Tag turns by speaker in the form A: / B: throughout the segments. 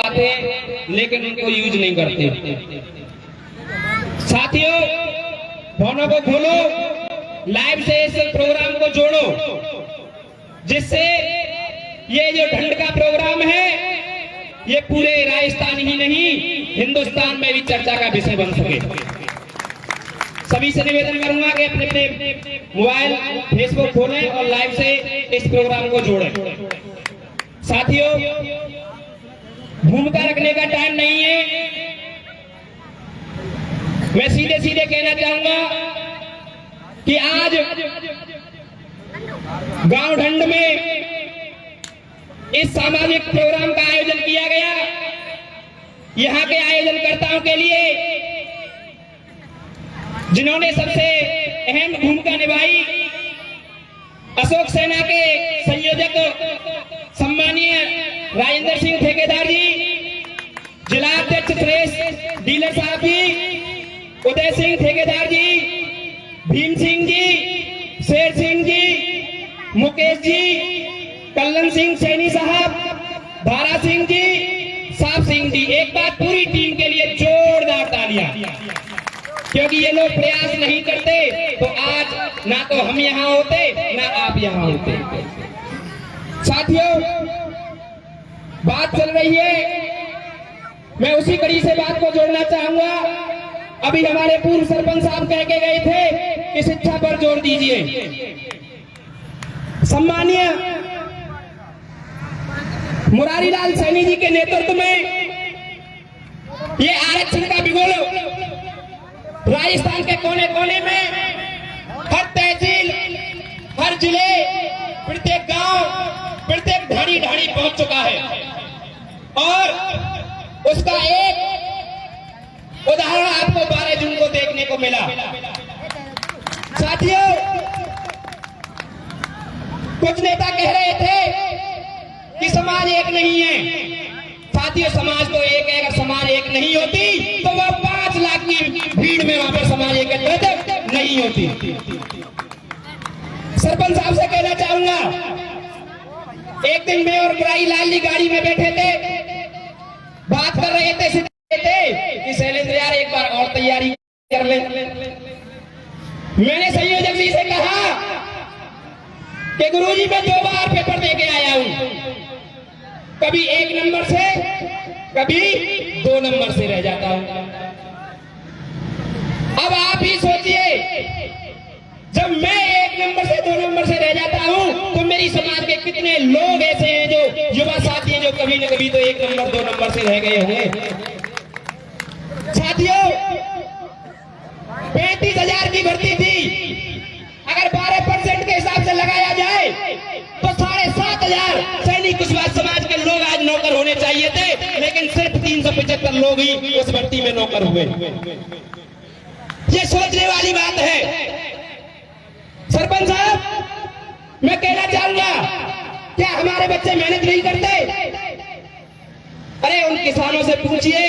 A: आते हैं लेकिन उनको यूज नहीं करते। साथियों, फोनों को खोलो, लाइव से इस प्रोग्राम को जोड़ो, जिससे ये जो ढंड का प्रोग्राम है ये पूरे राजस्थान ही नहीं हिंदुस्तान में भी चर्चा का विषय बन सके। सभी से निवेदन करूंगा कि अपने अपने मोबाइल फेसबुक खोलें और लाइव से इस प्रोग्राम को जोड़ें। साथियों, भूमिका रखने का टाइम नहीं है, मैं सीधे सीधे कहना चाहूंगा कि आज गांव ढंड में इस सामाजिक प्रोग्राम का आयोजन किया गया। यहाँ के आयोजनकर्ताओं के लिए जिन्होंने सबसे अहम भूमिका निभाई, अशोक सेना के संयोजक सम्मानीय राजेंद्र सिंह ठेकेदार जी, जिला अध्यक्ष सुरेश डीलर साहब जी, उदय सिंह ठेकेदार जी, भीम सिंह जी, शेर सिंह जी, मुकेश जी, कल्लन सिंह सैनी साहब, धारा सिंह जी, साहब सिंह जी, एक बार पूरी टीम के लिए जोरदार तालियां, क्योंकि ये लोग प्रयास नहीं करते तो आज ना तो हम यहाँ होते ना आप यहाँ होते। साथियों, बात चल रही है, मैं उसी कड़ी से बात को जोड़ना चाहूंगा। अभी हमारे पूर्व सरपंच साहब कह के गए थे कि शिक्षा पर जोर दीजिए। सम्मानीय मुरारी लाल सैनी जी के नेतृत्व में ये आरक्षण का बिगुल राजस्थान के कोने कोने में, हर तहसील, हर जिले, प्रत्येक गांव, प्रत्येक ढाणी ढाणी पहुंच चुका है। और उसका एक उदाहरण आपको 12 जून को देखने को मिला। साथियों, कुछ नेता कह रहे थे कि समाज एक नहीं है। साथियों, समाज तो एक है, अगर समाज एक नहीं होती तो वह 5 लाख की भीड़ में वहां पर समाज एकत्रित नहीं होती। सरपंच साहब से कहना चाहूंगा, एक दिन मैं और मुरारी लाल जी गाड़ी में बैठे थे, बात कर रहे थे कि शैलेंद्र यार एक बार और तैयारी कर ले। मैंने संयोजक जी से कहा कि गुरुजी मैं 2 बार पेपर दे के आया हूं, कभी 1 नंबर से कभी 2 नंबर से रह जाता हूं। अब आप ही सोचिए, जब मैं 1 नंबर से 2 नंबर से रह जाता हूं तो मेरी समाज के कितने लोग ऐसे हैं जो युवा साथी हैं जो कभी न कभी तो 1 नंबर 2 नंबर से रह गए होंगे। साथियों, 35,000 की भर्ती थी, अगर 12% के हिसाब से लगाया जाए तो 7,500 सैनिक कुशवाहा समाज के लोग आज नौकर होने चाहिए थे, लेकिन सिर्फ 375 लोग ही उस भर्ती में नौकर हुए। ये सोचने वाली बात है। सरपंच साहब, मैं कहना चाहूंगा, क्या हमारे बच्चे मेहनत नहीं करते? अरे उन किसानों से पूछिए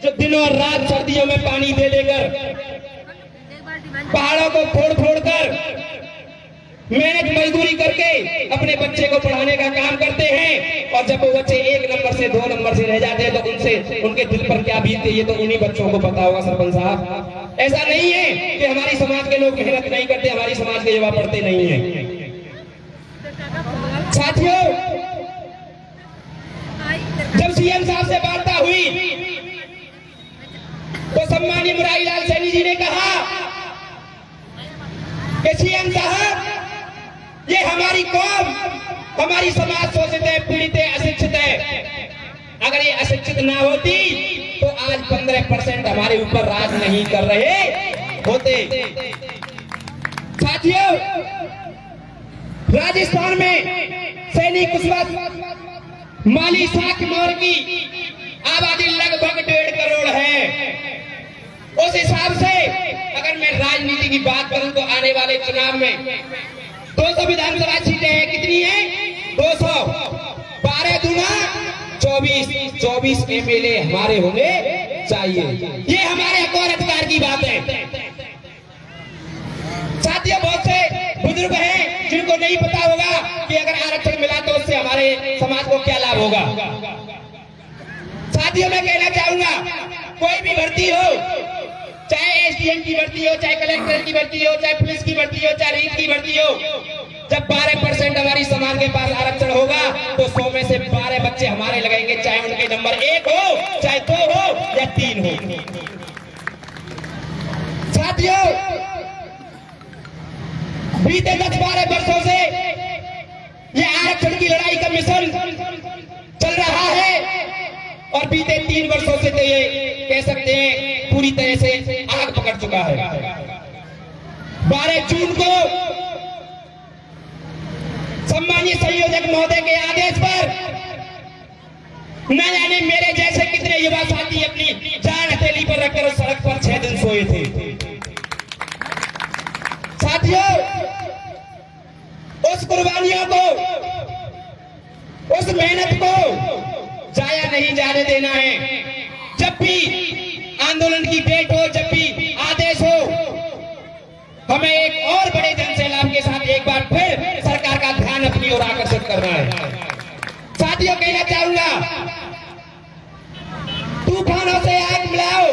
A: जो दिन और रात सर्दियों में पानी दे लेकर, पहाड़ों को फोड़ फोड़ कर मेहनत मजदूरी करके अपने बच्चे को पढ़ाने का काम करते हैं, और जब वो बच्चे 1 नंबर से 2 नंबर से रह जाते हैं तो उनके दिल पर क्या बीतती है ये तो उन्हीं बच्चों को पता होगा। सरपंच साहब, ऐसा नहीं है कि हमारी समाज के लोग मेहनत नहीं करते, हमारी समाज के युवा पढ़ते नहीं है। साथियों, जब सीएम साहब से वार्ता हुई तो सम्मानीय मुरारी लाल सैनी जी ने कहा कि सीएम साहब, ये हमारी कौम, हमारी समाज शोषित है, पीड़ित है, अशिक्षित है। अगर ये अशिक्षित ना होती तो आज 15% हमारे ऊपर राज नहीं कर रहे होते। साथियों, राजस्थान में सैनिक कुशवाहा माली साख मौर्य की आबादी लगभग 1.5 करोड़ है। उस हिसाब से अगर मैं राजनीति की बात करूं तो आने वाले चुनाव में 200 विधानसभा सीटें हैं। कितनी है? 200। 12 दूना 24 एमएलए हमारे होने चाहिए। ये हमारे हक और अधिकार की बात है। साथियों, बहुत से बुजुर्ग हैं जिनको नहीं पता होगा कि अगर आरक्षण मिला तो उससे हमारे समाज को क्या लाभ होगा। साथियों मैं कहना चाहूंगा, कोई भी भर्ती हो, चाहे एसडीएम की भर्ती हो, चाहे कलेक्टर की भर्ती हो, चाहे पुलिस की भर्ती हो, चाहे रीट की भर्ती हो, जब 12% हमारी समाज के पास आरक्षण होगा तो 100 में से 12 बच्चे हमारे लगेंगे, चाहे उनके नंबर 1 हो, चाहे 2 हो या 3 हो। साथियों, बीते 10-12 वर्षों से ये आरक्षण की लड़ाई का मिशन चल रहा है और बीते 3 वर्षों से तो ये कह सकते हैं पूरी तरह से आग पकड़ चुका है। 12 जून को सम्मानीय संयोजक महोदय के आदेश पर न जाने मेरे जैसे कितने युवा साथी अपनी जान हथेली पर रखकर सड़क पर 6 दिन सोए थे। साथियों, उस कुर्बानियों को, उस मेहनत को जाया नहीं जाने देना है। जब भी आंदोलन की डेट हो, जब भी आदेश हो, हमें एक और बड़े जन सैलाब के साथ एक बार फिर सरकार का ध्यान अपनी ओर आकर्षित करना है। साथियों, कहना चाहूंगा, तूफानों से आग मिलाओ,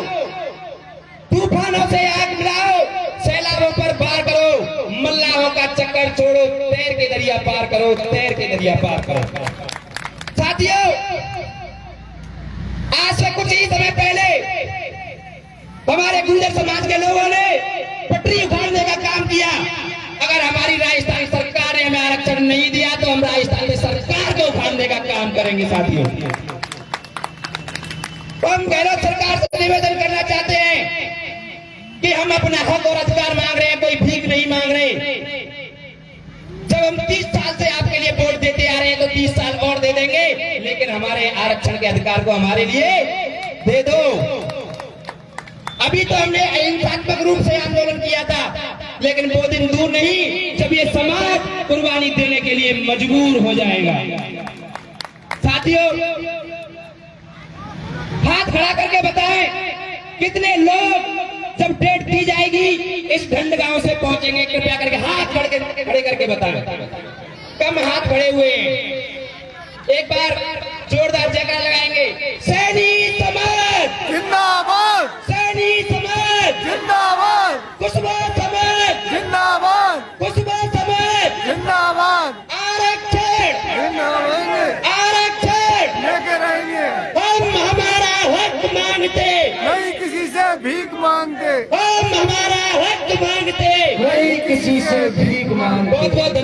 A: तूफानों से आग मिलाओ, सैलाबों पर वार करो, मल्लाहों का चक्कर छोड़ो, तैर के दरिया पार करो, तैर के दरिया पार करो। साथियों, आज से कुछ ही समय पहले हमारे गुर्जर समाज के लोगों ने पटरी उखाड़ने का काम किया। अगर हमारी राजस्थान सरकार ने हमें आरक्षण नहीं दिया तो हम राजस्थान की सरकार को उखाड़ने का काम करेंगे। साथियों, तो हम गहलोत सरकार से निवेदन करना चाहते हैं कि हम अपना हक और अधिकार मांग रहे हैं, कोई भीख नहीं मांग रहे। जब हम 30 साल से आपके लिए वोट देते आ रहे हैं तो 30 साल और दे देंगे, लेकिन हमारे आरक्षण के अधिकार को हमारे लिए दे दो। अभी तो हमने अहिंसात्मक रूप से आंदोलन किया था, लेकिन वो दिन दूर नहीं जब ये समाज कुर्बानी देने के लिए मजबूर हो जाएगा। साथियों, हाथ खड़ा करके बताएं कितने लोग जब डेट दी जाएगी इस ढंड गांव से पहुंचेंगे। कृपया करके हाथ खड़े करके बताएं। कम हाथ खड़े हुए हैं, एक बार जोरदार जयकार लगाएंगे। सैनी समाज
B: जिंदाबाद,
A: सैनी समाज
B: जिंदाबाद,
A: कुशवा समाज
B: जिंदाबाद,
A: कुशवा समाज
B: जिंदाबाद,
A: आरक्षण
B: जिंदाबाद,
A: आरक्षण
B: लेके रहेंगे।
A: हम हमारा हक मांगते,
B: नहीं किसी से भीख मांगते,
A: हम हमारा हक मांगते,
B: नहीं किसी से भीख मांगते।
A: बहुत बहुत